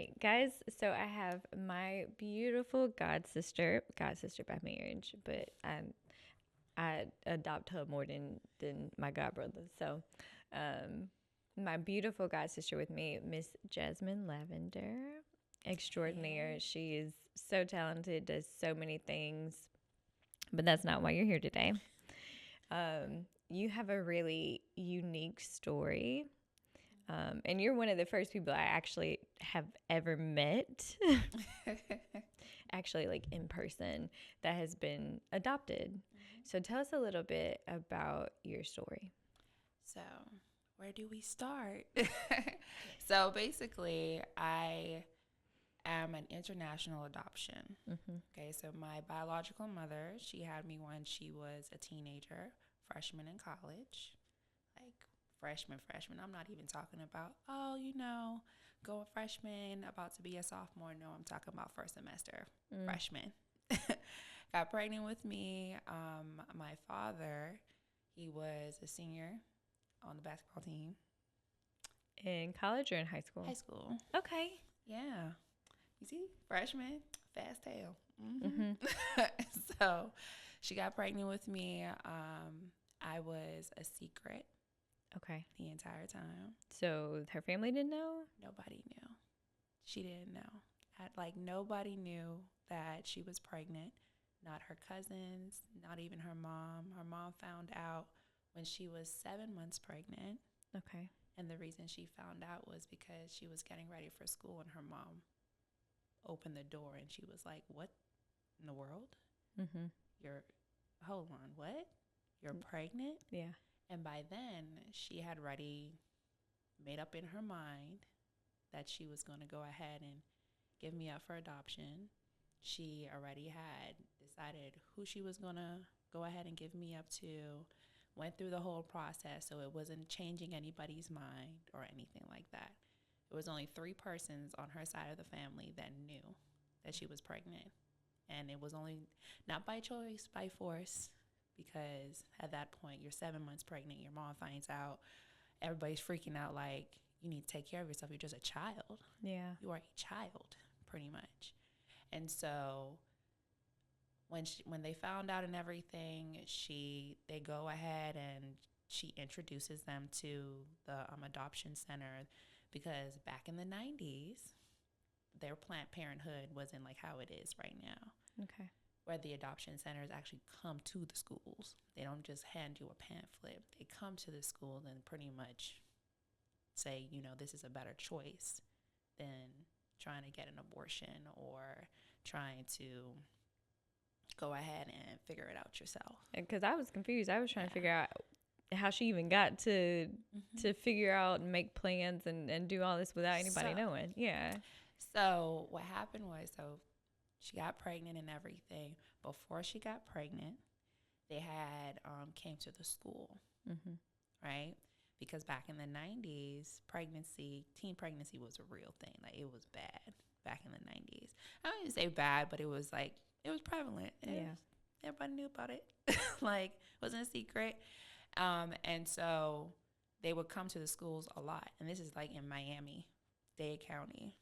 right, guys. So I have my beautiful god sister by marriage, but I adopt her more than my god brother. So, my beautiful god sister with me, Miss Jasmine Lavender, extraordinaire. She is so talented, does so many things, but that's not why you're here today. You have a really unique story. And you're one of the first people I actually have ever met, actually, like in person, that has been adopted. So tell us a little bit about your story. So, where do we start? So, basically, I am an international adoption. Okay, so my biological mother, she had me when she was a teenager, freshman in college. Like, freshman. I'm not even talking about, going freshman, about to be a sophomore. No, I'm talking about first semester, freshman. Got pregnant with me. My father, he was a senior on the basketball team. In college or in high school? High school. Okay. Yeah. You see, freshman, fast tail. So she got pregnant with me. I was a secret Okay. the entire time. So her family didn't know? Nobody knew. She didn't know. Nobody knew that she was pregnant. Not her cousins, not even her mom. Her mom found out when she was 7 months pregnant. Okay. And the reason she found out was because she was getting ready for school and her mom opened the door and she was like, "What in the world? Hold on, what? You're pregnant?" Yeah. And by then, she had already made up in her mind that she was going to go ahead and give me up for adoption. She already had decided who she was going to go ahead and give me up to, went through the whole process, so it wasn't changing anybody's mind or anything like that. It was only 3 persons on her side of the family that knew that she was pregnant. And it was only not by choice, by force, because at that point, you're 7 months pregnant, your mom finds out, everybody's freaking out like, you need to take care of yourself. You're just a child. Yeah. You are a child, pretty much. And so when they found out and everything, they go ahead and she introduces them to the adoption center, because back in the 90s, their Planned Parenthood wasn't like how it is right now. Okay. Where the adoption centers actually come to the schools. They don't just hand you a pamphlet. They come to the school and pretty much say, this is a better choice than trying to get an abortion or trying to go ahead and figure it out yourself. Because I was confused. I was trying to figure out how she even got to figure out and make plans and do all this without anybody knowing. Yeah. So what happened was, she got pregnant and everything. Before she got pregnant, they had came to the school, right? Because back in the 90s, teen pregnancy was a real thing. Like, it was bad back in the 90s. I don't even say bad, but it was prevalent. Everybody knew about it. Like, it wasn't a secret. And so they would come to the schools a lot. And this is like in Miami-Dade County,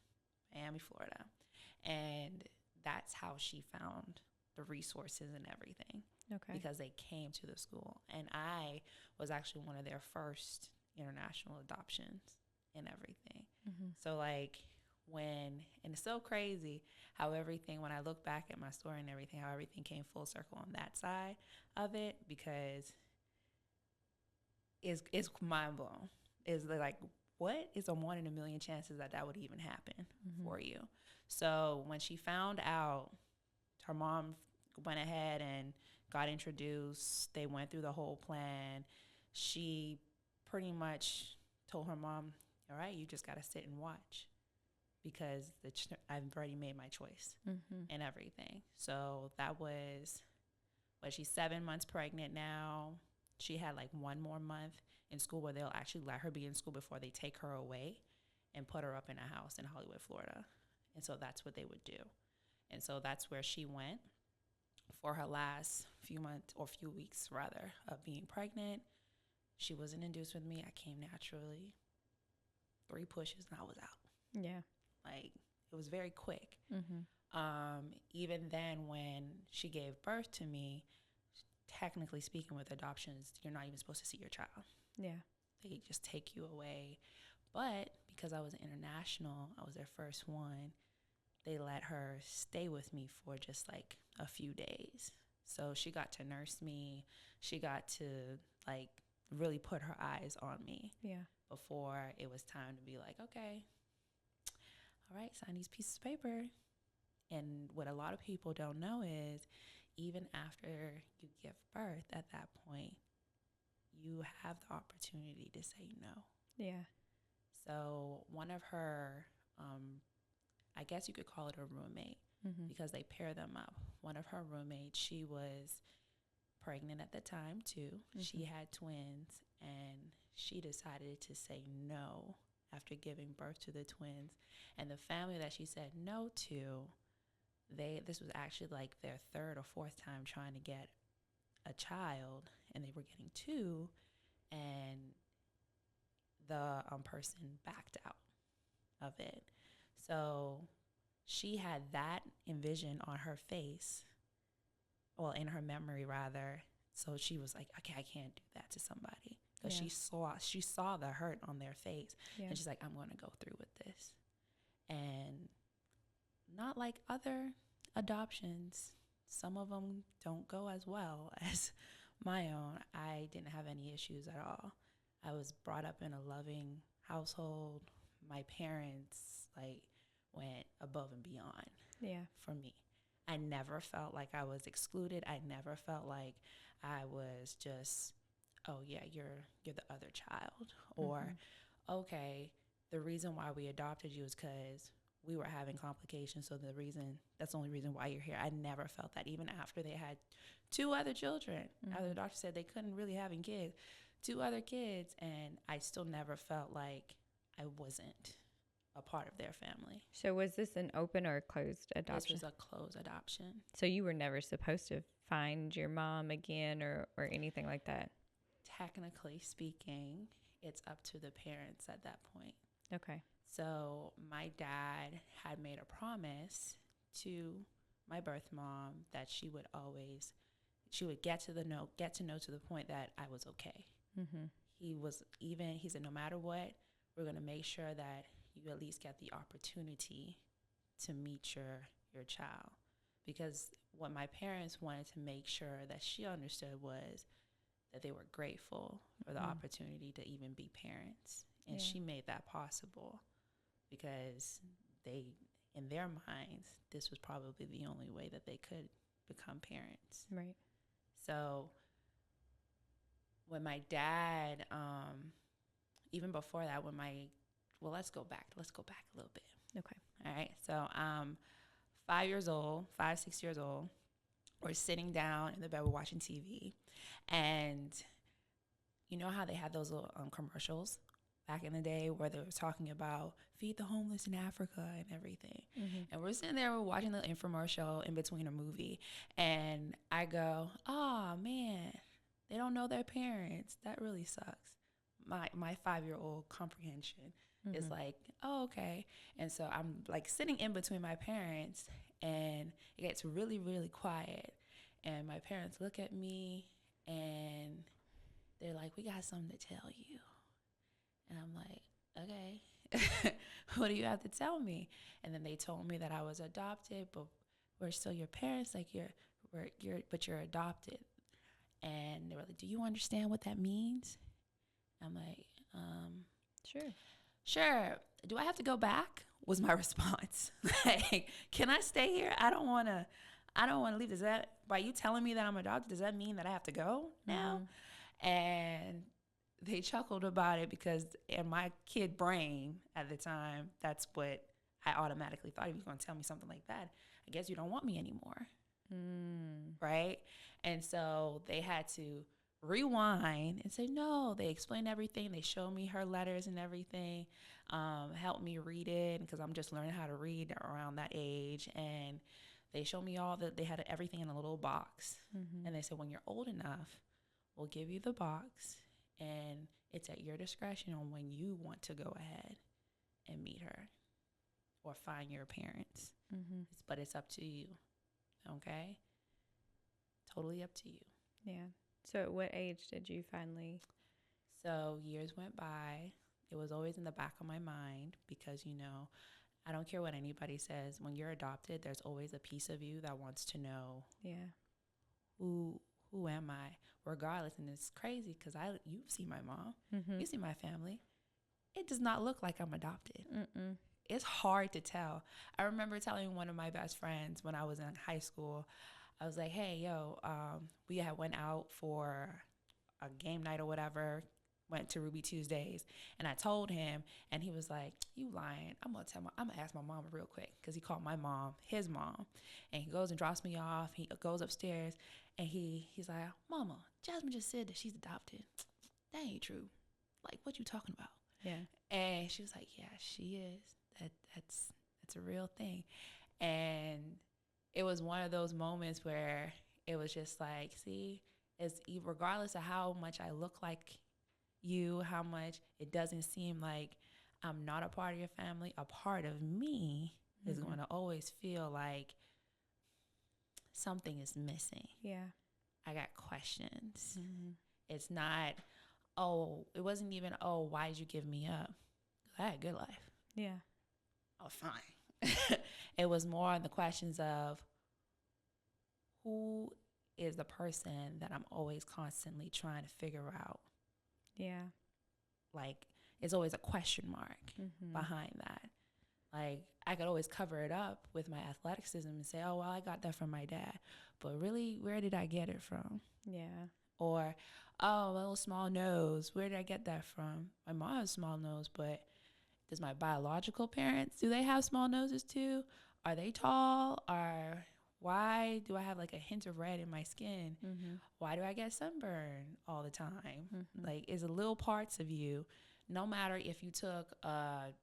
Miami, Florida. And that's how she found the resources and everything. Okay. Because they came to the school. And I was actually one of their first international adoptions and everything. So and it's so crazy how when I look back at my story and everything, how everything came full circle on that side of it, because it's mind blown. It's like, what is a 1 in a million chances that would even happen for you? So when she found out, her mom went ahead and got introduced. They went through the whole plan. She pretty much told her mom, all right, you just got to sit and watch, because I've already made my choice and everything. So that was, she's 7 months pregnant now. She had 1 more month in school where they'll actually let her be in school before they take her away and put her up in a house in Hollywood, Florida. And so that's what they would do. And so that's where she went for her last few weeks rather, of being pregnant. She wasn't induced with me. I came naturally. 3 pushes and I was out. Yeah. it was very quick. Mm-hmm. Even then, when she gave birth to me, technically speaking, with adoptions, you're not even supposed to see your child. Yeah. They just take you away. But because I was international, I was their first one, they let her stay with me for just like a few days. So she got to nurse me. She got to like really put her eyes on me. Yeah. Before it was time to be like, okay, all right, sign these pieces of paper. And what a lot of people don't know is even after you give birth at that point, you have the opportunity to say no. Yeah. So one of her, I guess you could call it a roommate, Mm-hmm. because they pair them up. One of her roommates, she was pregnant at the time too. Mm-hmm. She had twins, and she decided to say no after giving birth to the twins. And the family that she said no to, this was actually like their third or fourth time trying to get a child, and they were getting two, and the person backed out of it. So she had that envision on her face, well, in her memory rather. So she was like, okay, I can't do that to somebody, because she saw the hurt on their face. Yeah. And she's like, I'm going to go through with this. And not like other adoptions, some of them don't go as well as my own. I didn't have any issues at all. I was brought up in a loving household. My parents like went above and beyond for me. I never felt like I was excluded. I never felt like I was just, oh yeah, you're the other child, or okay, the reason why we adopted you is because we were having complications, so that's the only reason why you're here. I never felt that, even after they had two other children. After the doctor said they couldn't really have kids, two other kids, and I still never felt like I wasn't a part of their family. So was this an open or a closed adoption? This was a closed adoption. So you were never supposed to find your mom again or anything like that? Technically speaking, it's up to the parents at that point. Okay. So my dad had made a promise to my birth mom that she would get to know to the point that I was okay. Mm-hmm. He said, no matter what, we're going to make sure that you at least get the opportunity to meet your child. Because what my parents wanted to make sure that she understood was that they were grateful for the opportunity to even be parents. And she made that possible, because in their minds, this was probably the only way that they could become parents. Right. So when my dad, even before that, let's go back a little bit. Okay. All right. So 5, 6 years old, we're sitting down in the bed, we're watching TV, and you know how they had those little commercials back in the day where they were talking about feed the homeless in Africa and everything. Mm-hmm. And we're sitting there, we're watching the infomercial in between a movie, and I go, oh man, they don't know their parents. That really sucks. My 5-year-old comprehension is like, oh, okay. And so I'm like sitting in between my parents, and it gets really, really quiet. And my parents look at me and they're like, we got something to tell you. And I'm like, okay, what do you have to tell me? And then they told me that I was adopted, but we're still your parents. Like but you're adopted. And they were like, do you understand what that means? I'm like, sure. Do I have to go back? Was my response. Like, can I stay here? I don't want to leave. By you telling me that I'm adopted, does that mean that I have to go now? And they chuckled about it, because in my kid brain at the time, that's what I automatically thought. If you're going to tell me something like that, I guess you don't want me anymore. Right? And so they had to rewind and say, no. They explained everything. They showed me her letters and everything, helped me read it, because I'm just learning how to read around that age. And they showed me they had everything in a little box. And they said, when you're old enough, we'll give you the box, and it's at your discretion on when you want to go ahead and meet her. or find your parents. Mm-hmm. But it's up to you. Okay? Totally up to you. Yeah. So at what age did you finally? So years went by. It was always in the back of my mind because, you know, I don't care what anybody says. When you're adopted, there's always a piece of you that wants to know, Yeah. who who am I, regardless. And it's crazy because you see my mom, Mm-hmm. you see my family. It does not look like I'm adopted. Mm-mm. It's hard to tell. I remember telling one of my best friends when I was in high school, I was like, hey, yo, we had went out for a game night or whatever, went to Ruby Tuesdays, and I told him, and he was like, you lying. I'm gonna ask my mom real quick, because he called my mom his mom, and he goes and drops me off. He goes upstairs, and he's like, Mama, Jasmine just said that she's adopted. That ain't true. Like, what you talking about? Yeah. And she was like, yeah, she is. That's a real thing. And it was one of those moments where it was just like, see, it's regardless of how much I look like you, how much it doesn't seem like I'm not a part of your family, a part of me is going to always feel like something is missing. Yeah. I got questions. It's not, oh, it wasn't even, oh, why did you give me up? I had a good life. Yeah. Oh, fine. It was more on the questions of, who is the person that I'm always constantly trying to figure out? Yeah. Like, it's always a question mark behind that. Like, I could always cover it up with my athleticism and say, oh, well, I got that from my dad. But really, where did I get it from? Yeah. Or, oh, a little small nose. Where did I get that from? My mom has a small nose, but does my biological parents, do they have small noses too? Are they tall? Or why do I have like a hint of red in my skin? Why do I get sunburn all the time? Like, it's little parts of you. No matter if you took a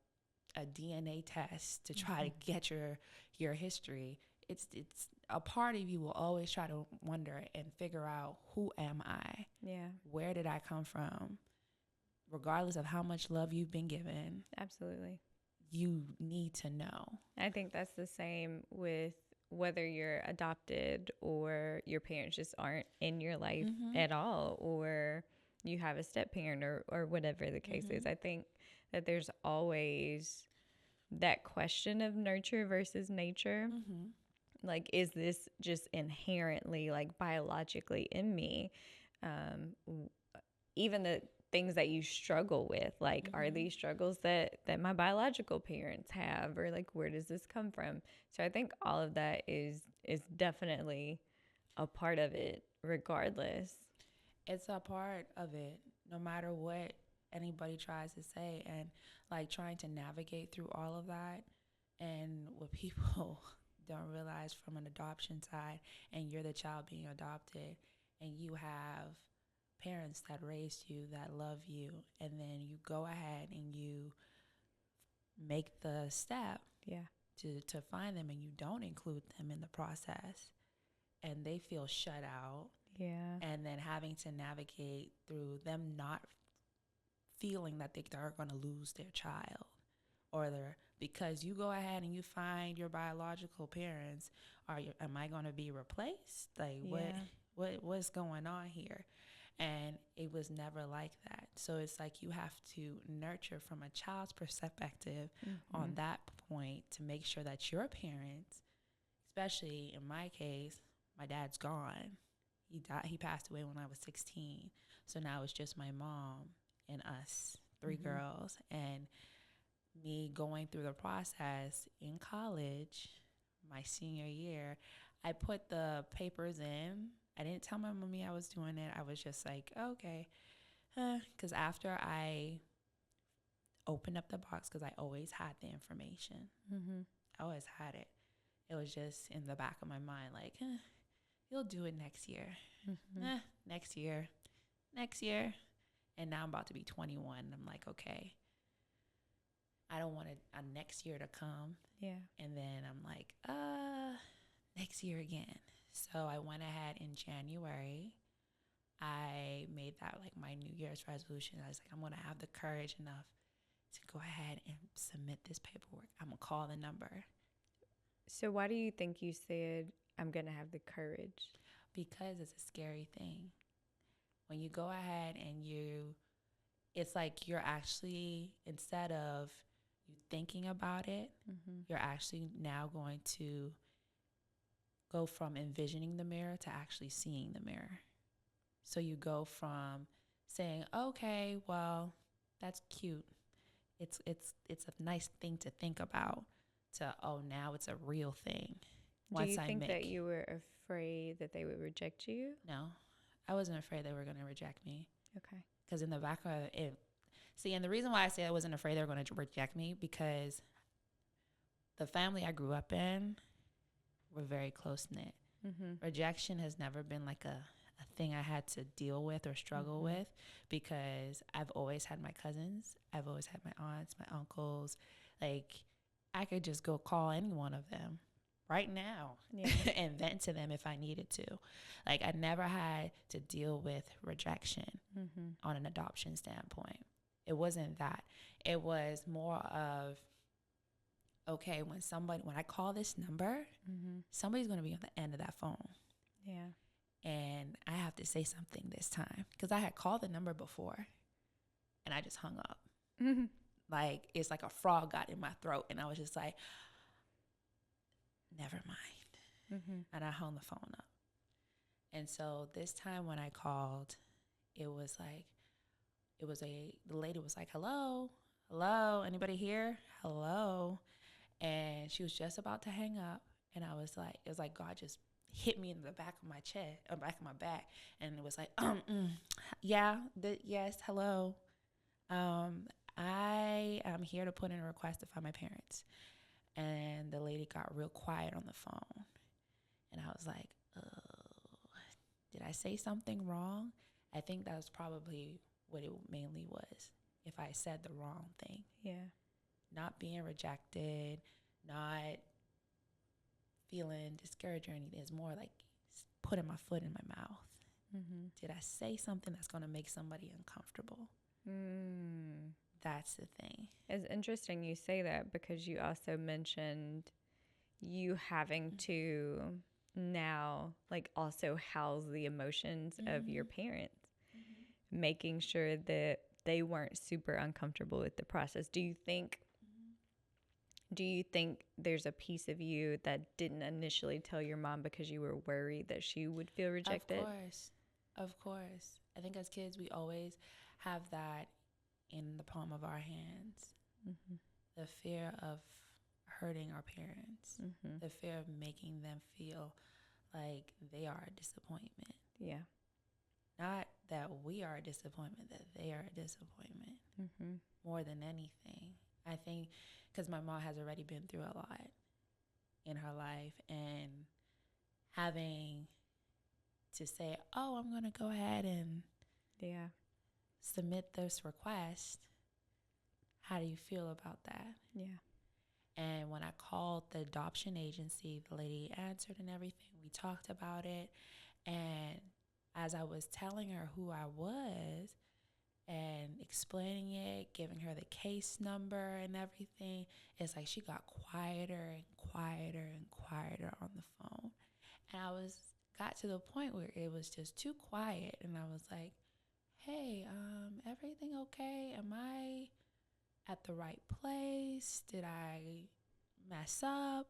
DNA test to try to get your history, it's a part of you will always try to wonder and figure out, who am I? Yeah. Where did I come from? Regardless of how much love you've been given, Absolutely. you need to know. I think that's the same with whether you're adopted or your parents just aren't in your life at all, or you have a step parent, or whatever the case is. I think that there's always that question of nurture versus nature. Like, is this just inherently, like, biologically in me? Even the things that you struggle with, like, are these struggles that my biological parents have, or like, where does this come from? So I think all of that is definitely a part of it, regardless. It's a part of it, no matter what anybody tries to say. And like, trying to navigate through all of that, and what people don't realize from an adoption side, and you're the child being adopted, and you have parents that raised you, that love you, and then you go ahead and you make the step Yeah. to find them, and you don't include them in the process, and they feel shut out. Yeah. And then having to navigate through them not feeling that they're going to lose their child, or because you go ahead and you find your biological parents, am I going to be replaced? Like, what's going on here? And it was never like that. So it's like, you have to nurture from a child's perspective on that point, to make sure that your parents, especially in my case, my dad's gone. He died. He passed away when I was 16. So now it's just my mom and us, 3 girls. And me going through the process in college, my senior year, I put the papers in. I didn't tell my mommy I was doing it. I was just like, okay. Because after I opened up the box, because I always had the information. I always had it. It was just in the back of my mind, like, you'll do it next year. Next year. And now I'm about to be 21. And I'm like, okay, I don't want a next year to come. Yeah. And then I'm like, next year again. So I went ahead in January. I made that like my New Year's resolution. I was like, I'm going to have the courage enough to go ahead and submit this paperwork. I'm going to call the number. So why do you think you said, I'm going to have the courage? Because it's a scary thing. When you go ahead and it's like you're actually, instead of you thinking about it, you're actually now going to go from envisioning the mirror to actually seeing the mirror. So you go from saying, okay, well, that's cute. It's a nice thing to think about, to, oh, now it's a real thing. Do you think that you were afraid that they would reject you? No, I wasn't afraid they were going to reject me. Okay. Because in the back of it, see, and the reason why I say I wasn't afraid they were going to reject me, because the family I grew up in were very close-knit. Rejection has never been like a thing I had to deal with or struggle with, because I've always had my cousins. I've always had my aunts, my uncles. Like, I could just go call any one of them right now and vent to them if I needed to. Like, I never had to deal with rejection on an adoption standpoint. It wasn't that. It was more of, okay, when I call this number, somebody's going to be on the end of that phone. Yeah. And I have to say something this time, because I had called the number before and I just hung up. Like, it's like a frog got in my throat, and I was just like, never mind. And I hung the phone up. And so this time when I called, the lady was like, hello, anybody here? Hello. And she was just about to hang up. And I was like, it was like God just hit me in the back of my chest, or back of my back. And it was like, yes, hello. I am here to put in a request to find my parents. And the lady got real quiet on the phone. And I was like, did I say something wrong? I think that was probably what it mainly was. If I said the wrong thing. Yeah. Not being rejected, not feeling discouraged or anything. It's more like putting my foot in my mouth. Did I say something that's going to make somebody uncomfortable? That's the thing. It's interesting you say that, because you also mentioned you having to now like also house the emotions of your parents, making sure that they weren't super uncomfortable with the process. Do you think there's a piece of you that didn't initially tell your mom because you were worried that she would feel rejected? Of course. I think as kids, we always have that in the palm of our hands. The fear of hurting our parents, the fear of making them feel like they are a disappointment. Yeah. Not that we are a disappointment, that they are a disappointment. More than anything. I think because my mom has already been through a lot in her life, and having to say, oh, I'm going to go ahead and submit this request. How do you feel about that? Yeah. And when I called the adoption agency, the lady answered and everything. We talked about it. And as I was telling her who I was and explaining it, giving her the case number and everything, it's like she got quieter and quieter and quieter on the phone. And I got to the point where it was just too quiet. And I was like, hey, everything okay? Am I at the right place? Did I mess up?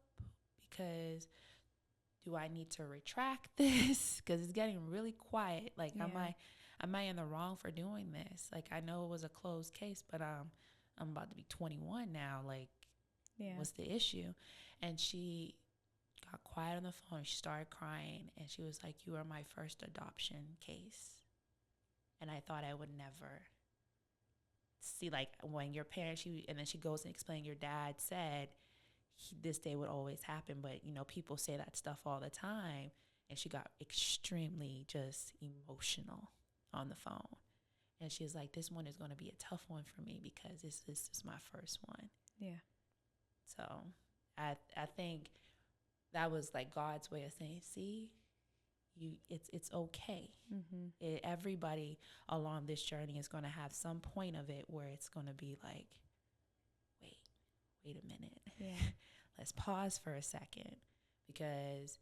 Because do I need to retract this? Because it's getting really quiet. Like, am I in the wrong for doing this? Like, I know it was a closed case, but I'm about to be 21 now. Like, what's the issue? And she got quiet on the phone. She started crying, and she was like, you are my first adoption case. And I thought I would never see, like, when your parents, and then she goes and explains, your dad said this day would always happen, but, you know, people say that stuff all the time. And she got extremely just emotional on the phone. And she's like, this one is going to be a tough one for me because this is my first one. Yeah. So I think that was like God's way of saying, see, it's okay. Everybody along this journey is going to have some point of it where it's going to be like, wait a minute. Yeah. Let's pause for a second, because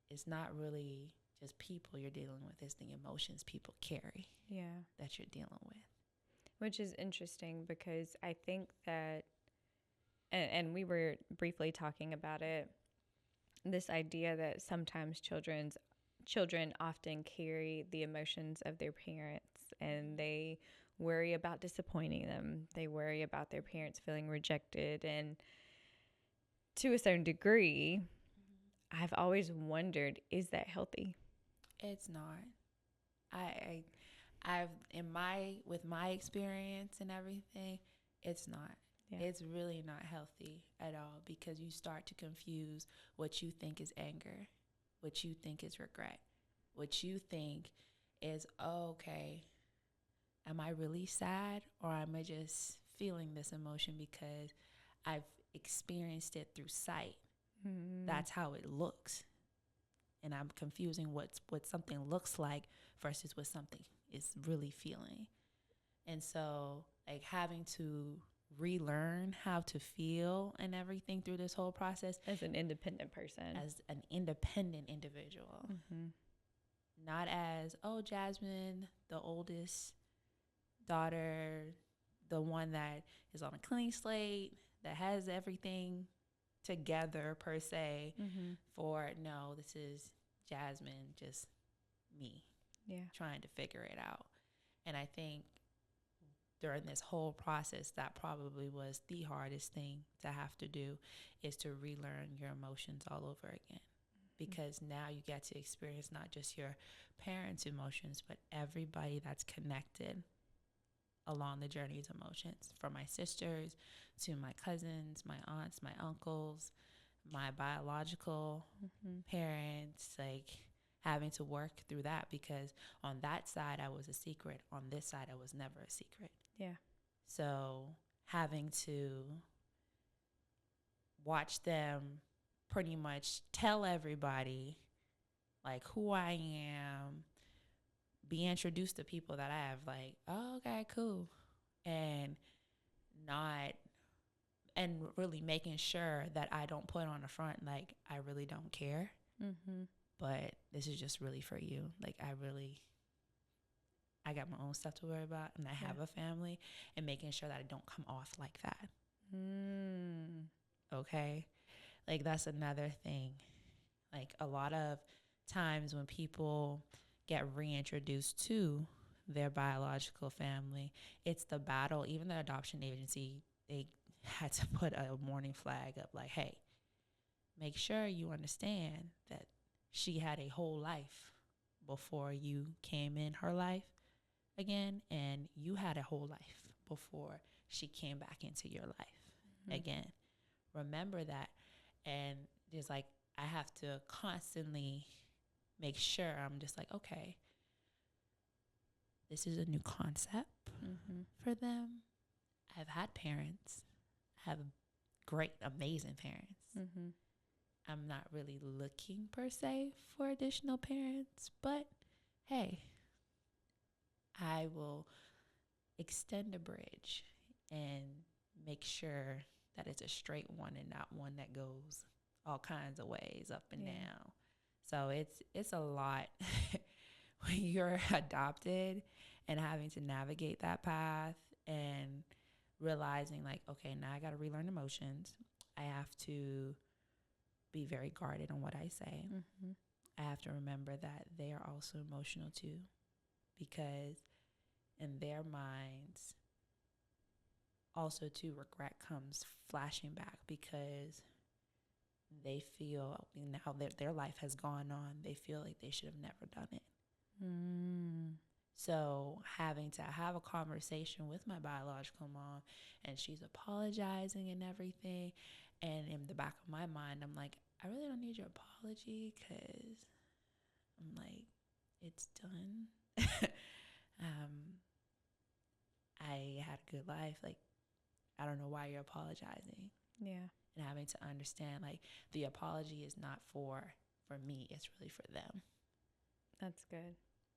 it's not really just people you're dealing with, it's the emotions people carry that you're dealing with. Which is interesting, because I think that, and we were briefly talking about it, this idea that sometimes children often carry the emotions of their parents, and they worry about disappointing them. They worry about their parents feeling rejected, and to a certain degree, I've always wondered, is that healthy? It's not. I've with my experience and everything, it's not. Yeah. It's really not healthy at all, because you start to confuse what you think is anger, what you think is regret, what you think is, oh, okay, am I really sad, or am I just feeling this emotion because I've experienced it through sight? That's how it looks. And I'm confusing what something looks like versus what something is really feeling. And so, like, having to relearn how to feel and everything through this whole process as an independent person, as an independent individual, not as, oh, Jasmine, the oldest daughter, the one that is on a clean slate, that has everything together per se, for, no, this is Jasmine, just me, trying to figure it out. And I think during this whole process, that probably was the hardest thing to have to do, is to relearn your emotions all over again. Because now you get to experience not just your parents' emotions, but everybody that's connected along the journey's emotions, from my sisters to my cousins, my aunts, my uncles, my biological parents, like, having to work through that, because on that side I was a secret, on this side I was never a secret. Yeah. So having to watch them pretty much tell everybody, like, who I am, be introduced to people that I have, like, oh, okay, cool, and really making sure that I don't put on the front, like, I really don't care, but this is just really for you. Like, I got my own stuff to worry about, and I have a family, and making sure that I don't come off like that. Okay? Like, that's another thing. Like, a lot of times when people get reintroduced to their biological family, it's the battle. Even the adoption agency, they had to put a warning flag up, like, hey, make sure you understand that she had a whole life before you came in her life again, and you had a whole life before she came back into your life again. Remember that. And just, like, I have to constantly make sure I'm just like, okay, this is a new concept for them. I've had parents. I have great, amazing parents. I'm not really looking per se for additional parents, but hey, I will extend a bridge and make sure that it's a straight one and not one that goes all kinds of ways up and down. So it's a lot when you're adopted and having to navigate that path, and realizing, like, okay, now I got to relearn emotions. I have to be very guarded on what I say. I have to remember that they are also emotional too, because in their minds also too, regret comes flashing back, because they feel now that their life has gone on, they feel like they should have never done it. So having to have a conversation with my biological mom, and she's apologizing and everything, and in the back of my mind, I'm like, I really don't need your apology, because I'm like, it's done. I had a good life. Like, I don't know why you're apologizing. Yeah. And having to understand, like, the apology is not for me, it's really for them. That's good.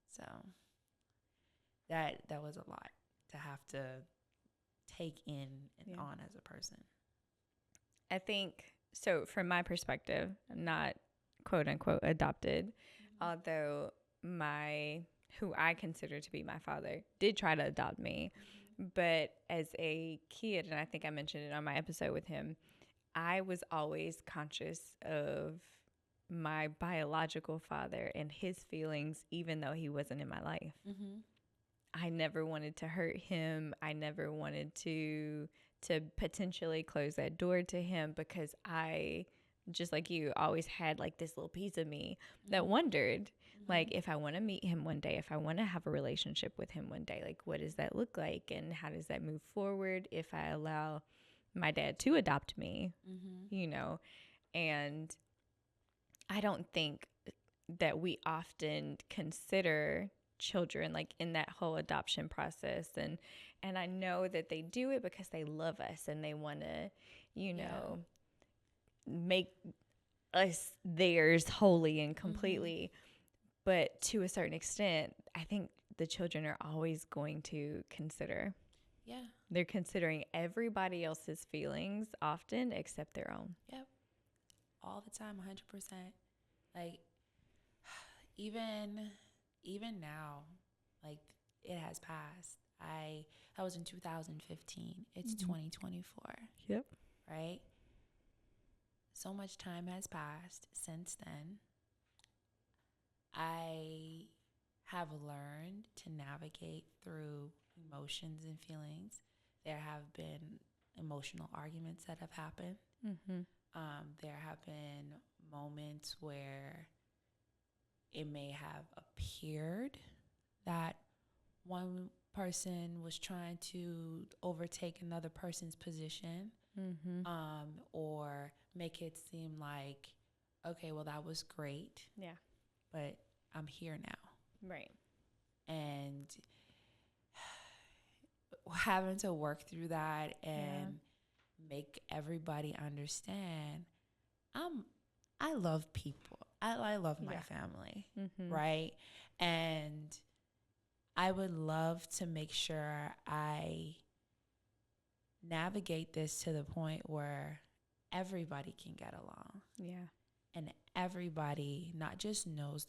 So that was a lot to have to take in and on as a person. I think so. From my perspective, I'm not quote unquote adopted, although who I consider to be my father did try to adopt me. But as a kid, and I think I mentioned it on my episode with him, I was always conscious of my biological father and his feelings, even though he wasn't in my life. Mm-hmm. I never wanted to hurt him. I never wanted to potentially close that door to him, because I, just like you, always had like this little piece of me that wondered, like, if I want to meet him one day, if I want to have a relationship with him one day, like, what does that look like, and how does that move forward if I allow my dad to adopt me, you know? And I don't think that we often consider children like in that whole adoption process, and I know that they do it because they love us and they want to, you know, make us theirs wholly and completely. But to a certain extent, I think the children are always going to consider. Yeah. They're considering everybody else's feelings often except their own. Yep. All the time, 100%. Like, even now, like, it has passed. That was in 2015. It's 2024. Yep. Right? So much time has passed since then. I have learned to navigate through emotions and feelings. There have been emotional arguments that have happened. There have been moments where it may have appeared that one person was trying to overtake another person's position, or make it seem like, okay, well, that was great. Yeah. But I'm here now. Right. And having to work through that and make everybody understand, I love people. I love my family, right? And I would love to make sure I navigate this to the point where everybody can get along. Yeah. And everybody not just knows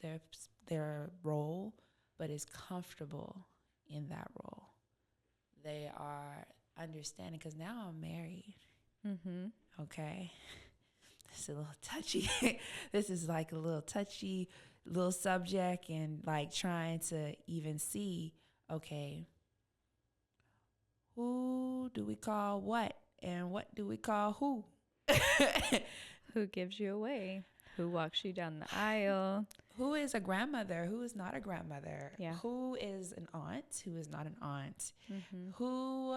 their role, but is comfortable in that role. They are understanding, because now I'm married. Okay. It's a little touchy. This is like a little touchy little subject, and like trying to even see, okay, who do we call what, and what do we call who? Who gives you away? Who walks you down the aisle? Who is a grandmother? Who is not a grandmother? Yeah. Who is an aunt? Who is not an aunt? Who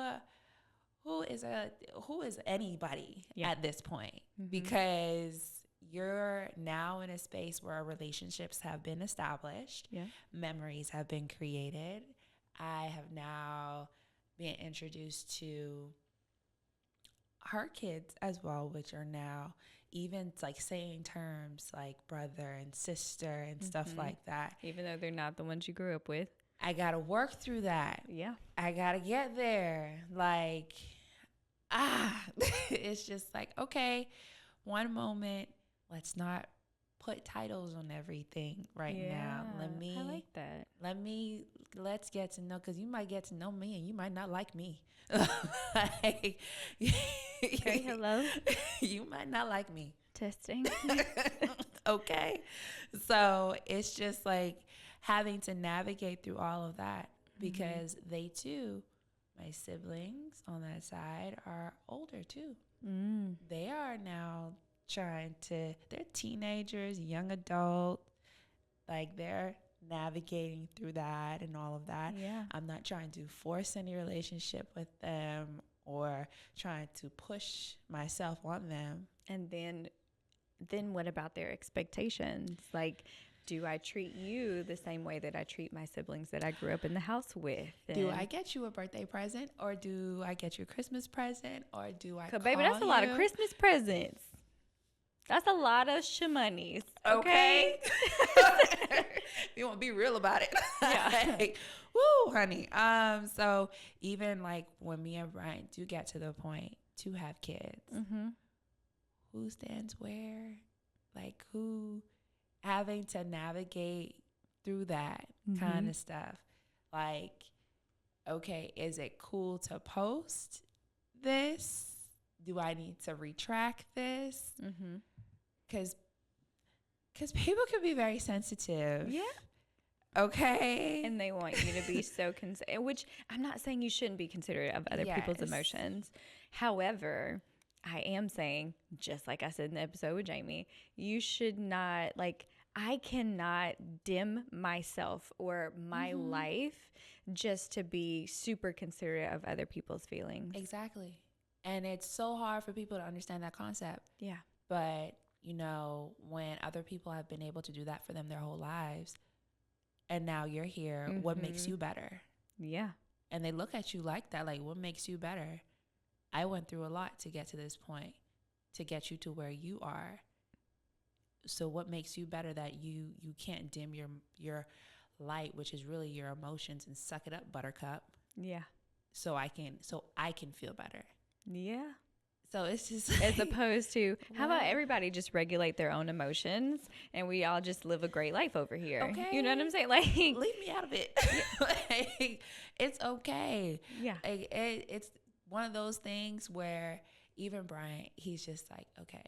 is anybody at this point? Because you're now in a space where relationships have been established. Yeah. Memories have been created. I have now been introduced to her kids as well, which are now even like saying terms like brother and sister and stuff like that. Even though they're not the ones you grew up with. I got to work through that. Yeah. I got to get there. Like, it's just like, okay, one moment, let's not put titles on everyking now. I like that. Let's get to know, because you might get to know me and you might not like me. Like, okay, hello. You might not like me. Testing. Okay. So it's just like having to navigate through all of that, because they too, my siblings on that side, are older too. They are now they're teenagers, young adult, like they're navigating through that and all of that. Yeah. I'm not trying to force any relationship with them or trying to push myself on them. And then what about their expectations? Like, do I treat you the same way that I treat my siblings that I grew up in the house with? Do I get you a birthday present, or do I get you a Christmas present, or do I call baby, that's a lot of Christmas presents. That's a lot of shmoney's. Okay. You want to be real about it. Yeah. Like, woo, honey. So even like when me and Brian do get to the point to have kids, who stands where, like who having to navigate through that kind of stuff. Like, okay, is it cool to post this? Do I need to retract this? Because people can be very sensitive. Yeah. Okay. And they want you to be so which I'm not saying you shouldn't be considerate of other people's emotions. However, I am saying, just like I said in the episode with Jamie, you should not, like, I cannot dim myself or my life just to be super considerate of other people's feelings. Exactly. And it's so hard for people to understand that concept. Yeah. But, you know, when other people have been able to do that for them their whole lives, and now you're here, what makes you better? Yeah. And they look at you like that, like, what makes you better? I went through a lot to get to this point, to get you to where you are. So what makes you better that you can't dim your light, which is really your emotions, and suck it up, buttercup? Yeah. So I can feel better. Yeah. So it's just as opposed to how about everybody just regulate their own emotions and we all just live a great life over here. Okay. You know what I'm saying? Like, leave me out of it. Like, it's okay. Yeah. Like, it's one of those things where even Brian, he's just like, okay,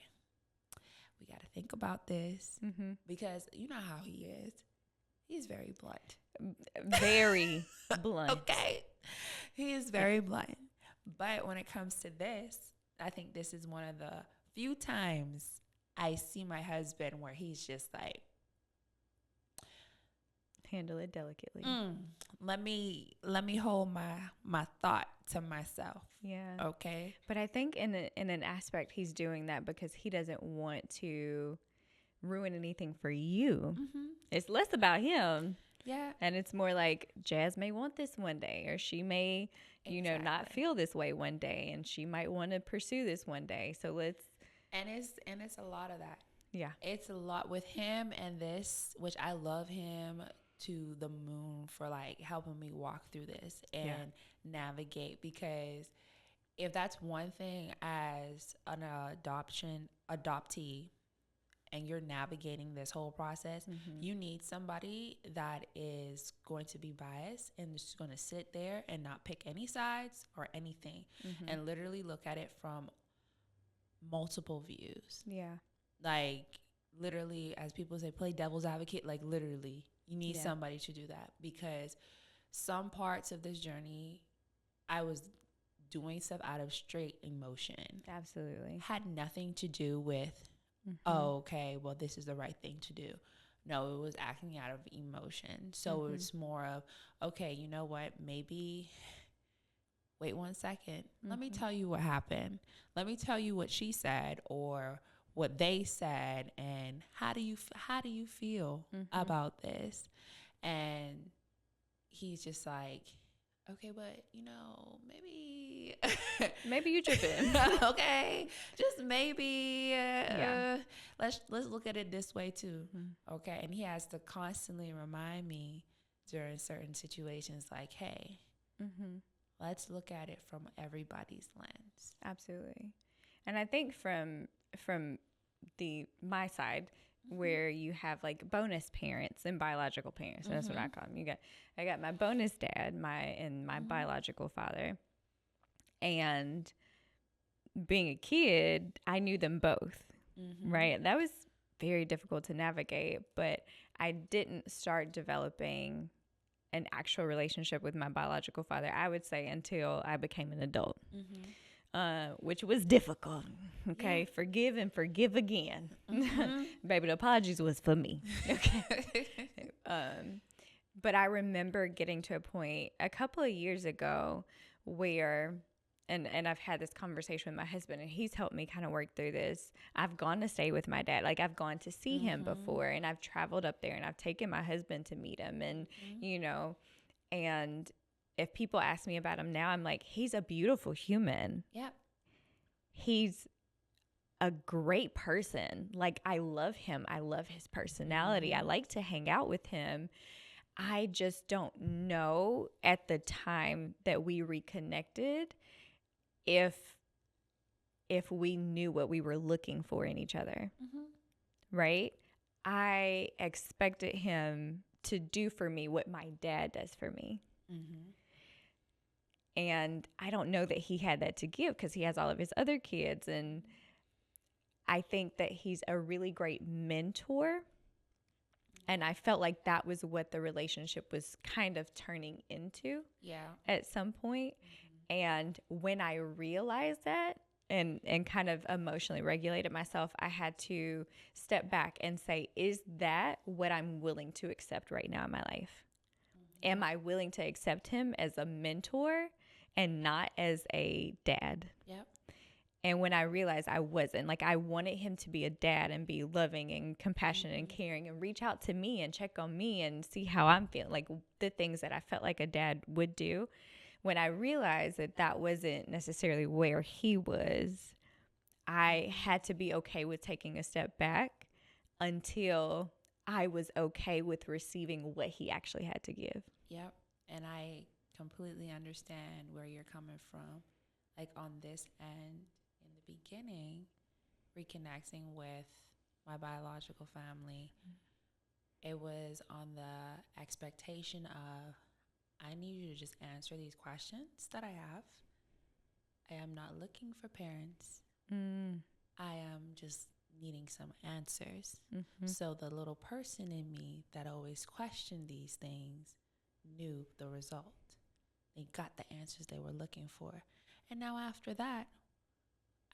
we got to think about this because you know how he is. He's very blunt. Very blunt. Okay. He is very blunt. But when it comes to this, I think this is one of the few times I see my husband where he's just like, handle it delicately. Let me hold my thought to myself. Yeah. Okay. But I think in an aspect he's doing that because he doesn't want to ruin anything for you. It's less about him. Yeah. And it's more like Jazz may want this one day, or she may, you know, not feel this way one day, and she might want to pursue this one day. So let's. And it's a lot of that. Yeah. It's a lot with him and this, which I love him to the moon for, like, helping me walk through this and navigate, because if that's one thing as an adoptee, and you're navigating this whole process, you need somebody that is going to be biased and just going to sit there and not pick any sides or anything and literally look at it from multiple views. Yeah. Like, literally, as people say, play devil's advocate. Like, literally, you need somebody to do that, because some parts of this journey, I was doing stuff out of straight emotion. Absolutely. Had nothing to do with, oh, okay, well, this is the right thing to do. No, it was acting out of emotion. So it's more of, okay, you know what? Maybe, wait 1 second. Let me tell you what happened. Let me tell you what she said or what they said, and how do you feel about this? And he's just like, okay, but you know, maybe maybe you tripping. Okay, just maybe let's look at it this way too. Okay. And he has to constantly remind me during certain situations, like, hey, let's look at it from everybody's lens. Absolutely. And I think from my side, where you have like bonus parents and biological parents. That's what I call them. I got my bonus dad, my biological father. And being a kid, I knew them both. Right? That was very difficult to navigate, but I didn't start developing an actual relationship with my biological father, I would say, until I became an adult. Which was difficult. Okay. Yeah. Forgive and forgive again. Baby, the apologies was for me. Okay. But I remember getting to a point a couple of years ago where, and I've had this conversation with my husband, and he's helped me kind of work through this. I've gone to stay with my dad. Like, I've gone to see him before, and I've traveled up there, and I've taken my husband to meet him, and, you know, and if people ask me about him now, I'm like, he's a beautiful human. Yep. He's a great person. Like, I love him. I love his personality. I like to hang out with him. I just don't know at the time that we reconnected if if we knew what we were looking for in each other, right? I expected him to do for me what my dad does for me. And I don't know that he had that to give because he has all of his other kids. And I think that he's a really great mentor. And I felt like that was what the relationship was kind of turning into at some point. And when I realized that and kind of emotionally regulated myself, I had to step back and say, is that what I'm willing to accept right now in my life? Am I willing to accept him as a mentor and not as a dad? Yep. And when I realized I wasn't, like, I wanted him to be a dad and be loving and compassionate and caring and reach out to me and check on me and see how I'm feeling, like the things that I felt like a dad would do. When I realized that that wasn't necessarily where he was, I had to be okay with taking a step back until I was okay with receiving what he actually had to give. Yep. And I completely understand where you're coming from. Like on this end, in the beginning, reconnecting with my biological family, it was on the expectation of, I need you to just answer these questions that I have. I am not looking for parents. I am just needing some answers. So the little person in me that always questioned these things knew the result. They got the answers they were looking for. And now after that,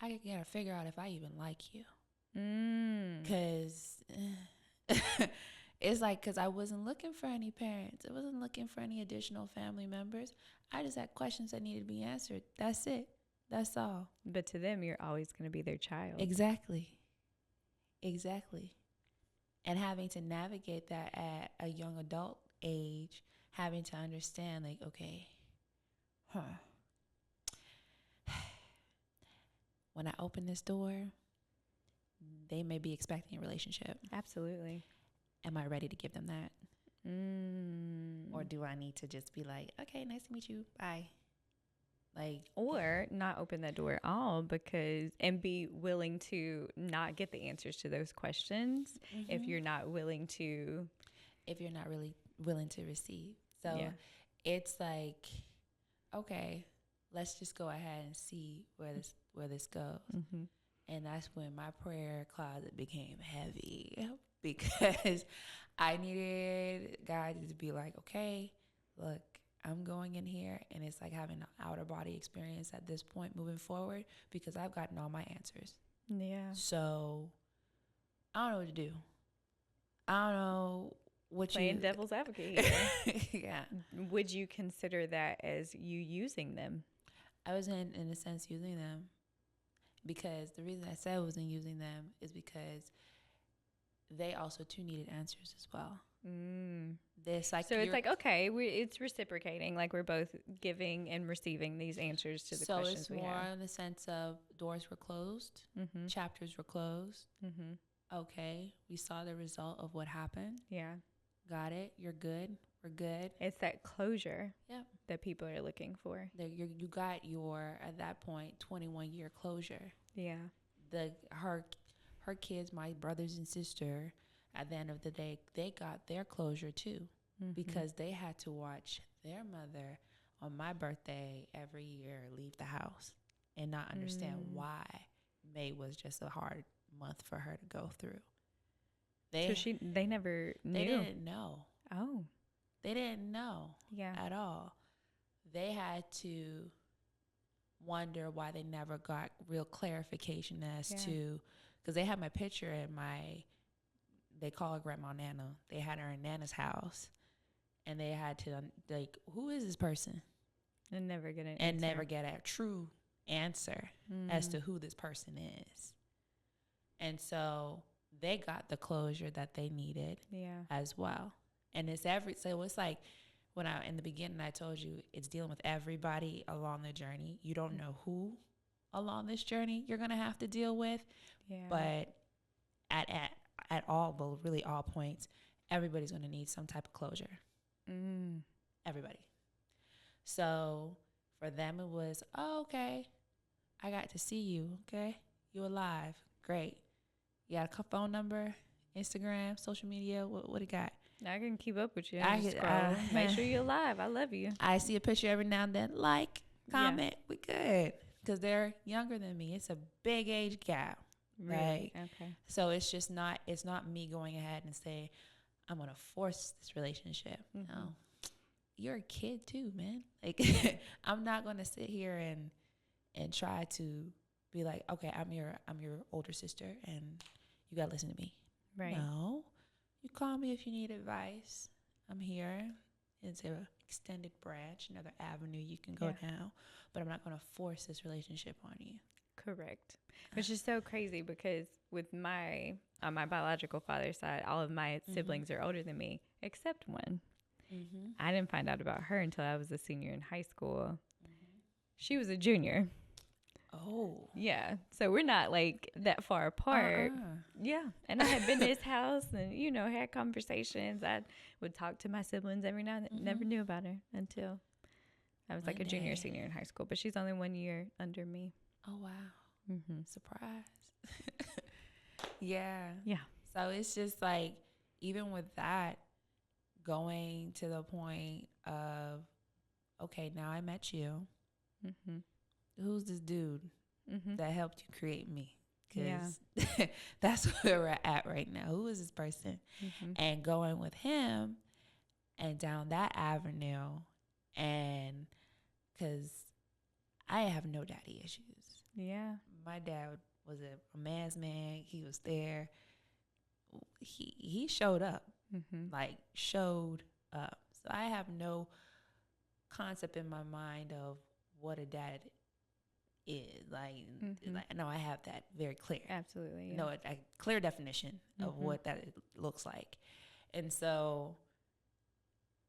I gotta figure out if I even like you. Because it's like, because I wasn't looking for any parents. I wasn't looking for any additional family members. I just had questions that needed to be answered. That's it. That's all. But to them, you're always going to be their child. Exactly. And having to navigate that at a young adult age, having to understand, like, okay, when I open this door, they may be expecting a relationship. Absolutely. Am I ready to give them that? Or do I need to just be like, okay, nice to meet you, bye? Like, or not open that door at all, because and be willing to not get the answers to those questions if you're not willing to, if you're not really willing to receive. So it's like, okay, let's just go ahead and see where this goes. And that's when my prayer closet became heavy, because I needed God to be like, okay, look, I'm going in here, and it's like having an outer body experience at this point moving forward, because I've gotten all my answers. Yeah. So I don't know what to do. I don't know what Playing devil's advocate here. Yeah. Would you consider that as you using them? I was in a sense using them, because the reason I said I wasn't using them is because they also too needed answers as well. This, like, so it's like, okay, it's reciprocating, like we're both giving and receiving these answers to the questions we have. So it's more in the sense of doors were closed, chapters were closed. Okay, we saw the result of what happened. Yeah. Got it. You're good. We're good. It's that closure that people are looking for. You got your, at that point, 21-year closure. Yeah. Her kids, my brothers and sister, at the end of the day, they got their closure too, because they had to watch their mother on my birthday every year leave the house and not understand why May was just a hard month for her to go through. They never knew. They didn't know. Oh. They didn't know at all. They had to wonder why they never got real clarification as to, because they had my picture in they call her Grandma Nana. They had her in Nana's house, and they had to, like, who is this person? And never get an and answer. Never get a true answer as to who this person is. And so they got the closure that they needed as well. And it's so it's like, when in the beginning, I told you, it's dealing with everybody along the journey. You don't know who along this journey you're going to have to deal with. Yeah. But at all, but really all points, everybody's going to need some type of closure. Everybody. So for them, it was, oh, okay, I got to see you. Okay, you alive? Great. You got a phone number, Instagram, social media. What it got? I can keep up with you. I Just scroll. Make sure you're alive. I love you. I see a picture every now and then. Like, comment, we good. Because they're younger than me. It's a big age gap. Really? Right? Okay. So it's just not, it's not me going ahead and say, I'm going to force this relationship. Mm-hmm. No. You're a kid too, man. Like, I'm not going to sit here and try to be like, okay, I'm your older sister and you got to listen to me. Right. No. You call me if you need advice. I'm here. It's an extended branch, another avenue you can go down. But I'm not going to force this relationship on you. Correct. Which is so crazy because with my, on my biological father's side, all of my siblings are older than me, except one. Mm-hmm. I didn't find out about her until I was a senior in high school. Mm-hmm. She was a junior. Oh. Yeah. So we're not like that far apart. Yeah. And I had been to his house and, you know, had conversations. I would talk to my siblings every now and then. Never knew about her until I was like a junior, senior in high school. But she's only 1 year under me. Oh, wow. Mm-hmm. Surprise. Yeah. Yeah. So it's just like, even with that, going to the point of, okay, now I met you. Mm-hmm. Who's this dude that helped you create me? Because that's where we're at right now. Who is this person? Mm-hmm. And going with him and down that avenue, and because I have no daddy issues. Yeah. My dad was a man's man. He was there. He showed up, like showed up. So I have no concept in my mind of what a dad is. Like no, I have that very clear. Absolutely. Yeah. No, a clear definition of what that looks like. And so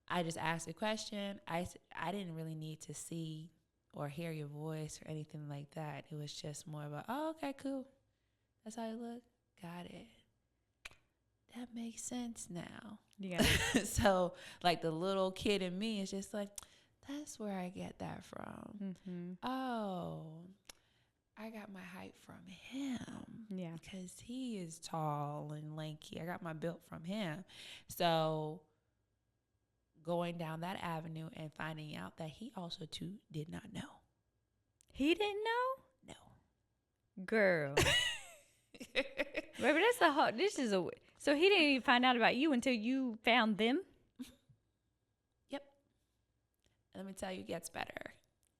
I just asked a question. I didn't really need to see or hear your voice or anything like that. It was just more of a, oh, okay, cool. That's how you look. Got it. That makes sense now. Yeah. So, like, the little kid in me is just like, that's where I get that from. Mm-hmm. Oh, I got my height from him. Yeah. Because he is tall and lanky. I got my build from him. So going down that avenue and finding out that he also too did not know. He didn't know? No. Girl. Baby, that's a whole, so he didn't even find out about you until you found them? Yep. And let me tell you, it gets better.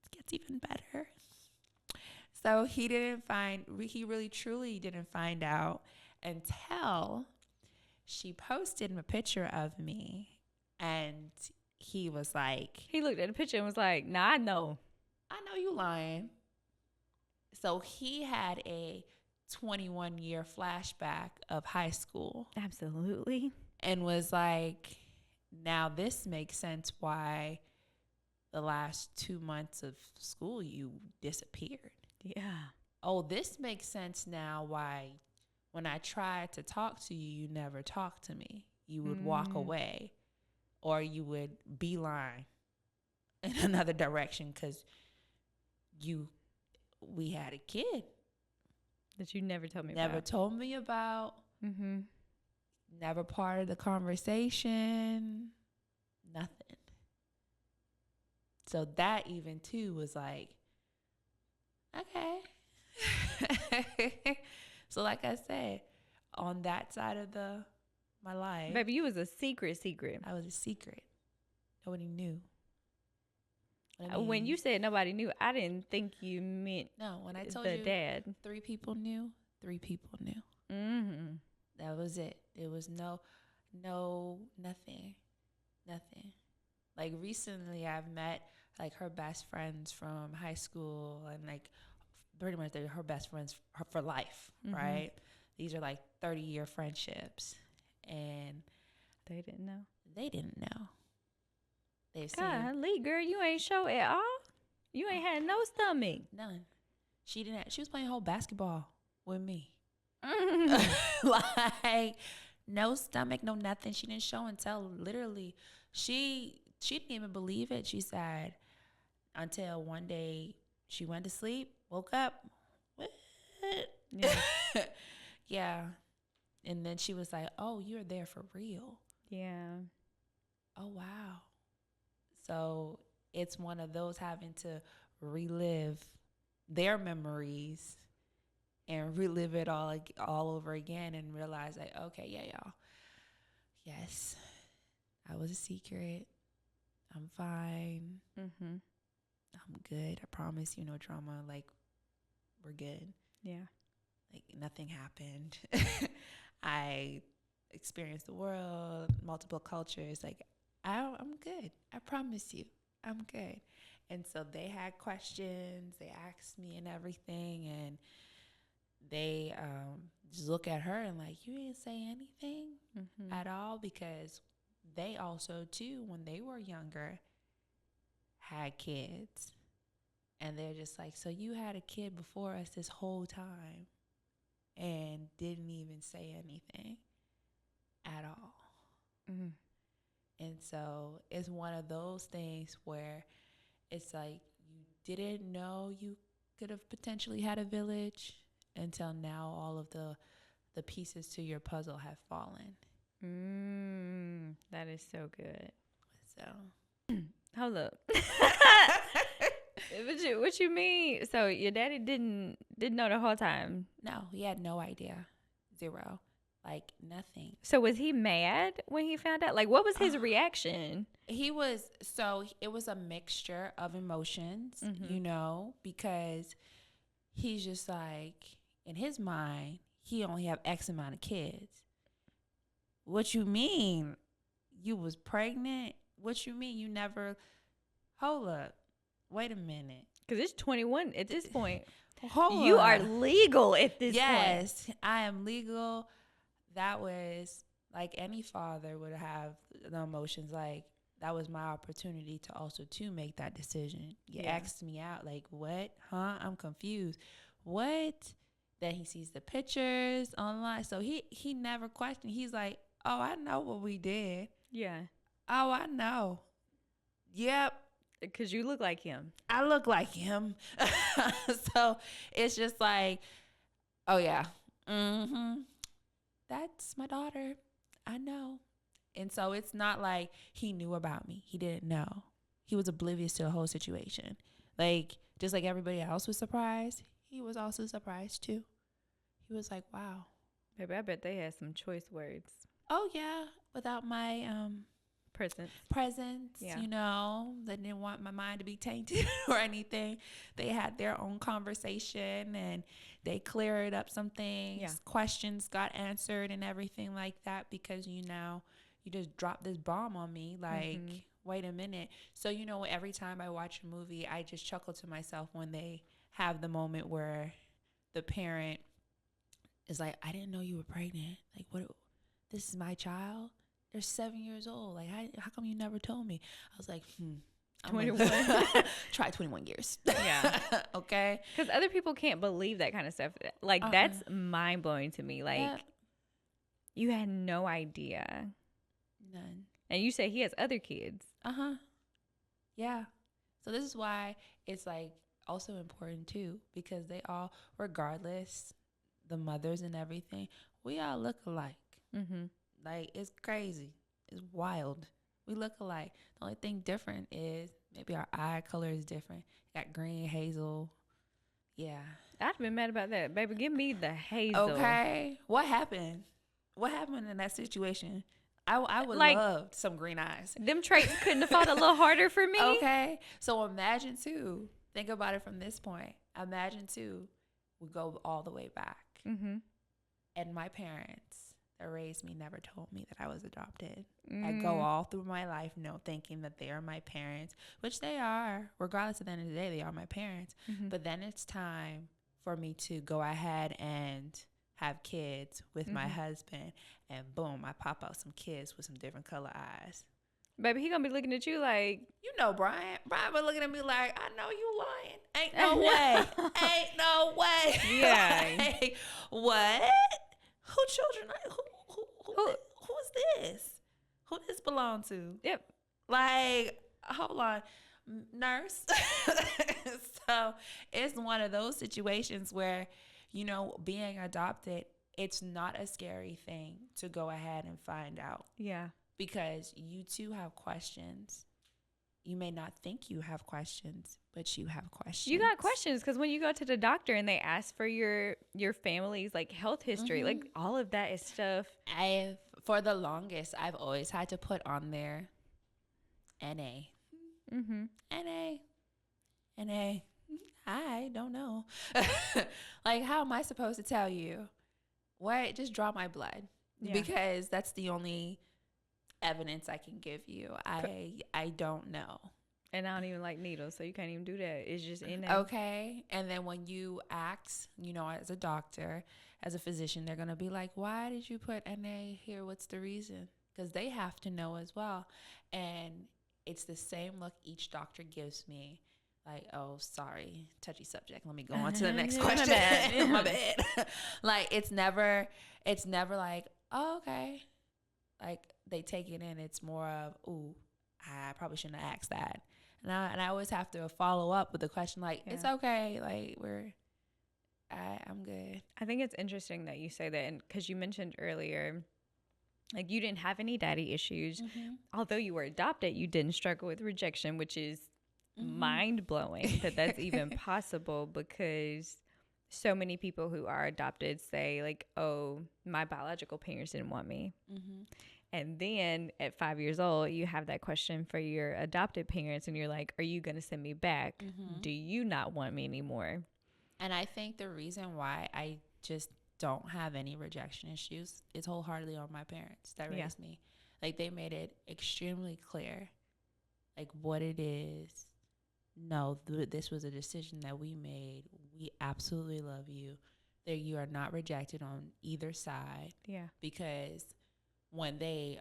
It gets even better. So he really truly didn't find out until she posted a picture of me. And he was like... He looked at the picture and was like, nah, I know you lying. So he had a 21-year flashback of high school. Absolutely. And was like, now this makes sense why the last 2 months of school you disappeared. Yeah. Oh, this makes sense now why when I tried to talk to you, you never talked to me. You would walk away. Or you would beeline in another direction because we had a kid. That you never told me about. Never told me about. Mm-hmm. Never part of the conversation. Nothing. So that even too was like, okay. So like I said, on that side of my life. Baby, you was a secret. I was a secret. Nobody knew. When you said nobody knew, I didn't think you meant no. When I told the you dad. 3 people knew, 3 people knew. Mm-hmm. That was it. It was no, nothing. Like recently I've met like her best friends from high school and like pretty much they're her best friends for life, right? These are like 30-year friendships. And they didn't know. They've Golly, girl, you ain't show at all. You ain't had no stomach. None. She didn't. She was playing whole basketball with me. Like no stomach, no nothing. She didn't show and tell. Literally, she didn't even believe it. She said until one day she went to sleep woke up. What? Yeah. Yeah. And then she was like, oh, you're there for real. Yeah. Oh, wow. So it's one of those having to relive their memories and relive it all over again and realize like, okay, yeah, y'all. Yes, I was a secret. I'm fine. Mm-hmm. I'm good. I promise you no drama. Like, we're good. Yeah. Like, nothing happened. I experienced the world, multiple cultures. Like, I'm good. I promise you, I'm good. And so they had questions. They asked me and everything. And they just look at her and like, you didn't say anything at all, because they also, too, when they were younger, had kids. And they're just like, so you had a kid before us this whole time and didn't even say anything at all. Mm-hmm. And so it's one of those things where it's like you didn't know you could have potentially had a village until now all of the pieces to your puzzle have fallen. That is so good. So Hold up. What you mean? So your daddy didn't know the whole time? no, he had no idea. Zero. Like nothing. So was he mad when he found out? Like, what was his reaction? It was a mixture of emotions, because he's just like, in his mind, he only have X amount of kids. What you mean? You was pregnant? What you mean? You never, hold up. Wait a minute. Because it's 21 at this point. Hold you up. are legal at this point. Yes, I am legal. That was like any father would have the emotions. Like, that was my opportunity to also to make that decision. You asked me out, like, what? Huh? I'm confused. What? Then he sees the pictures online. So he never questioned. He's like, oh, I know what we did. Yeah. Oh, I know. Yep. Because you look like him. I look like him. So it's just like, oh, yeah. That's my daughter. I know. And so it's not like he knew about me. He didn't know. He was oblivious to the whole situation. Like, just like everybody else was surprised, he was also surprised too. He was like, wow. Baby, I bet they had some choice words. Oh, yeah. Without my presence, yeah. They didn't want my mind to be tainted or anything. They had their own conversation and they cleared up some things. Yeah. Questions got answered and everything like that, because, you just dropped this bomb on me. Like, wait a minute. So, every time I watch a movie, I just chuckle to myself when they have the moment where the parent is like, I didn't know you were pregnant. Like, what? This is my child? They're 7 years old. Like, how come you never told me? I was like, 21. Try 21 years. Yeah. Okay. Because other people can't believe that kind of stuff. Like, that's mind blowing to me. Like, you had no idea. None. And you say he has other kids. Yeah. So this is why it's like also important too, because they all, regardless, the mothers and everything, we all look alike. Like, it's crazy. It's wild. We look alike. The only thing different is maybe our eye color is different. Got green, hazel. Yeah. I'd have been mad about that. Baby, give me the hazel. Okay. What happened? What happened in that situation? I would love some green eyes. Them traits couldn't have fought a little harder for me. Okay. So imagine, too. Think about it from this point. Imagine, too, we go all the way back. And my parents that raised me never told me that I was adopted. I go all through my life thinking that they are my parents, which they are. Regardless, at the end of the day, they are my parents. But then it's time for me to go ahead and have kids with my husband, and boom, I pop out some kids with some different color eyes. Baby, he gonna be looking at you like, Brian been looking at me like, I know you lying. Ain't no way. Ain't no way. Yeah. Like, what? Who children? Who is this? Who this belong to? Yep. Like, hold on. nurse. So it's one of those situations where, being adopted, it's not a scary thing to go ahead and find out. Yeah. Because you too have questions. You may not think you have questions, but you have questions. You got questions because when you go to the doctor and they ask for your family's like health history, like all of that is stuff. For the longest, I've always had to put on there NA. NA. I don't know. Like, how am I supposed to tell you? What? Just draw my blood. Yeah. Because that's the only evidence I can give you. I don't know. And I don't even like needles, so you can't even do that. It's just in there. Okay. And then when you ask, as a doctor, as a physician, they're going to be like, why did you put NA here? What's the reason? Because they have to know as well. And it's the same look each doctor gives me. Like, oh, sorry, touchy subject. Let me go on to the next question. My bad. Like, it's never like, oh, okay. Like, they take it in. It's more of, ooh, I probably shouldn't have asked that. And I always have to follow up with the question, like, it's okay. Like, I'm good. I think it's interesting that you say that. And because you mentioned earlier, like, you didn't have any daddy issues. Although you were adopted, you didn't struggle with rejection, which is mind-blowing that that's even possible, because so many people who are adopted say, like, oh, my biological parents didn't want me. And then at 5 years old, you have that question for your adopted parents, and you're like, are you going to send me back? Do you not want me anymore? And I think the reason why I just don't have any rejection issues is wholeheartedly on my parents that raised me. Like, they made it extremely clear, like, what it is. No, this was a decision that we made. We absolutely love you. That you are not rejected on either side. Yeah. Because when they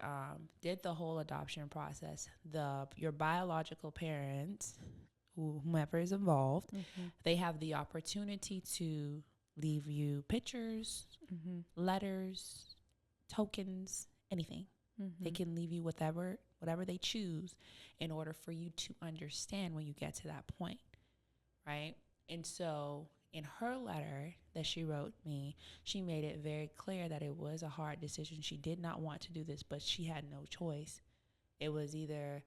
did the whole adoption process, your biological parents, whomever is involved, they have the opportunity to leave you pictures, letters, tokens, anything. They can leave you whatever they choose in order for you to understand when you get to that point, right? And so in her letter that she wrote me, she made it very clear that it was a hard decision. She did not want to do this, but she had no choice. It was either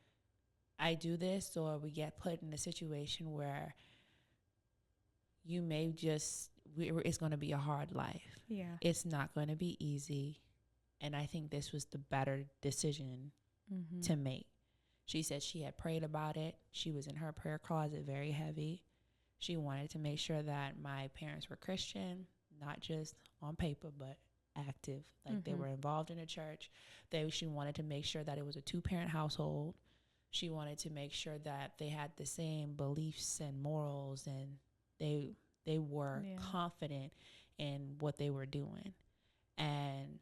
I do this or we get put in a situation where you may it's going to be a hard life. Yeah. It's not going to be easy. And I think this was the better decision to make. She said she had prayed about it. She was in her prayer closet very heavy. She wanted to make sure that my parents were Christian, not just on paper, but active. Like, they were involved in a church. She wanted to make sure that it was a 2-parent household. She wanted to make sure that they had the same beliefs and morals, and they were confident in what they were doing. And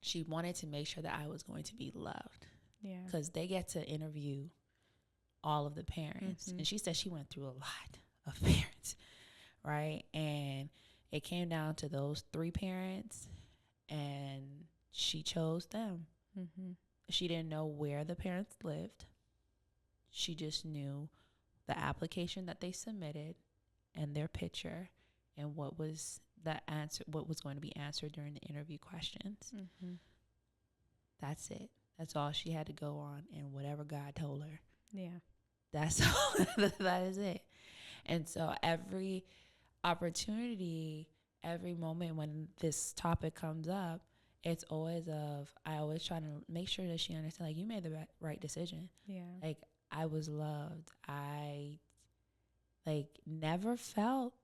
she wanted to make sure that I was going to be loved. Yeah. Because they get to interview all of the parents. And she said she went through a lot of parents, right? And it came down to those 3 parents, and she chose them. She didn't know where the parents lived. She just knew the application that they submitted and their picture and what was the answer, what was going to be answered during the interview questions. That's it. That's all she had to go on, and whatever God told her. Yeah. That's all. That is it. And so every opportunity, every moment when this topic comes up, it's always I always try to make sure that she understands, like, you made the right decision. Yeah. Like, I was loved. I, like, never felt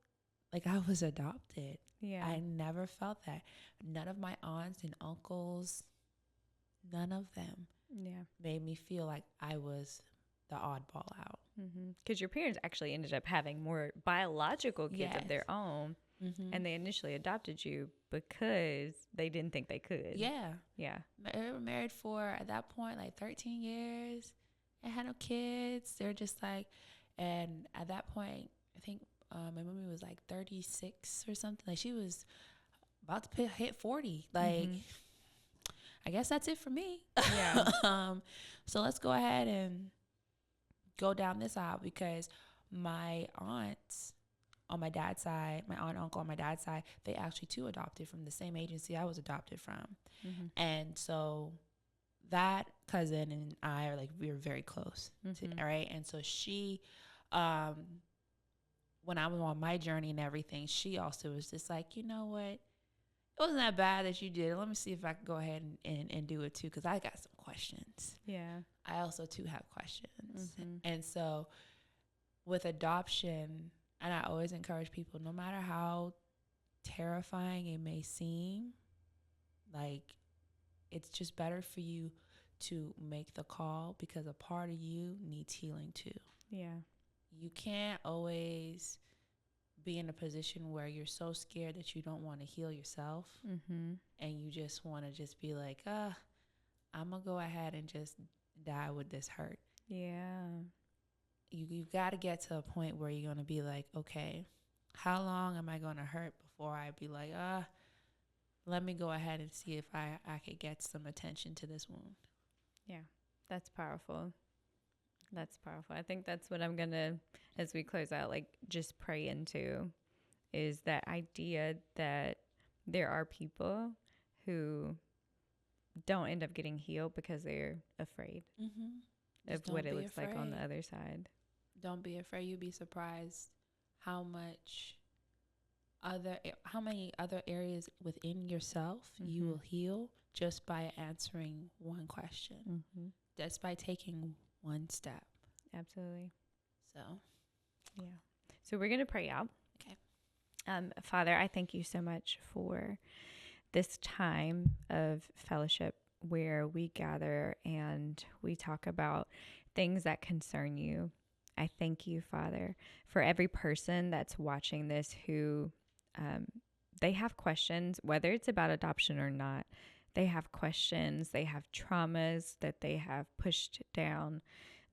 like I was adopted. Yeah. I never felt that. None of my aunts and uncles, none of them made me feel like I was the oddball out. Because your parents actually ended up having more biological kids of their own, and they initially adopted you because they didn't think they could. Yeah. Yeah. They were married for, at that point, like 13 years. They had no kids. They're just like, and at that point, I think my mommy was like 36 or something. Like, she was about to hit 40. Like, I guess that's it for me. Yeah. So let's go ahead and go down this aisle, because my aunts on my dad's side, my aunt and uncle on my dad's side, they actually too adopted from the same agency I was adopted from. Mm-hmm. And so that cousin and I are like, we were very close, right? And so she, when I was on my journey and everything, she also was just like, you know what? It wasn't that bad that you did. Let me see if I can go ahead and do it too, because I got some questions. Yeah. I also too have questions. And so with adoption, and I always encourage people, no matter how terrifying it may seem, like, it's just better for you to make the call, because a part of you needs healing too. Yeah. You can't always be in a position where you're so scared that you don't want to heal yourself, and you just want to just be like, I'm going to go ahead and just die with this hurt. Yeah. You've got to get to a point where you're going to be like, okay, how long am I going to hurt before I be like, let me go ahead and see if I could get some attention to this wound. Yeah, that's powerful. That's powerful. I think that's what I'm going to, as we close out, like, just pray into, is that idea that there are people who don't end up getting healed because they're afraid of what it looks like on the other side. Don't be afraid. You'd be surprised how many other areas within yourself you will heal just by answering one question, just by taking one step. Absolutely. So, yeah. So we're going to pray out. Okay. Father, I thank you so much for this time of fellowship where we gather and we talk about things that concern you. I thank you, Father, for every person that's watching this who they have questions, whether it's about adoption or not. They have questions, they have traumas that they have pushed down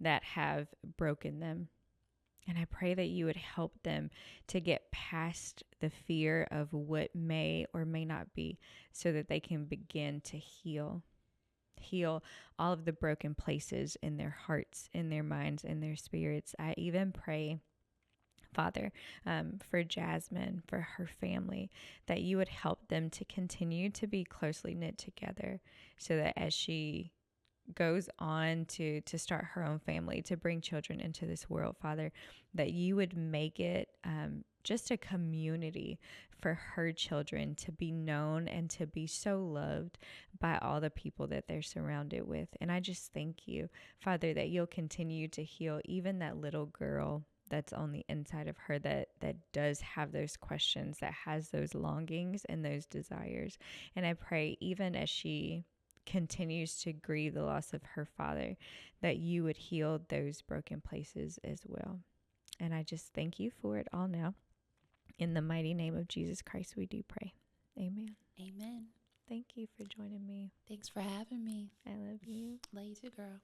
that have broken them. And I pray that you would help them to get past the fear of what may or may not be, so that they can begin to heal all of the broken places in their hearts, in their minds, in their spirits. I even pray, Father, for Jasmine, for her family, that you would help them to continue to be closely knit together, so that as she goes on to start her own family, to bring children into this world, Father, that you would make it just a community for her children to be known and to be so loved by all the people that they're surrounded with. And I just thank you, Father, that you'll continue to heal even that little girl that's on the inside of her that does have those questions, that has those longings and those desires. And I pray, even as she continues to grieve the loss of her father, that you would heal those broken places as well. And I just thank you for it all now. In the mighty name of Jesus Christ, we do pray. Amen. Amen. Thank you for joining me. Thanks for having me. I love you. Love you too, girl.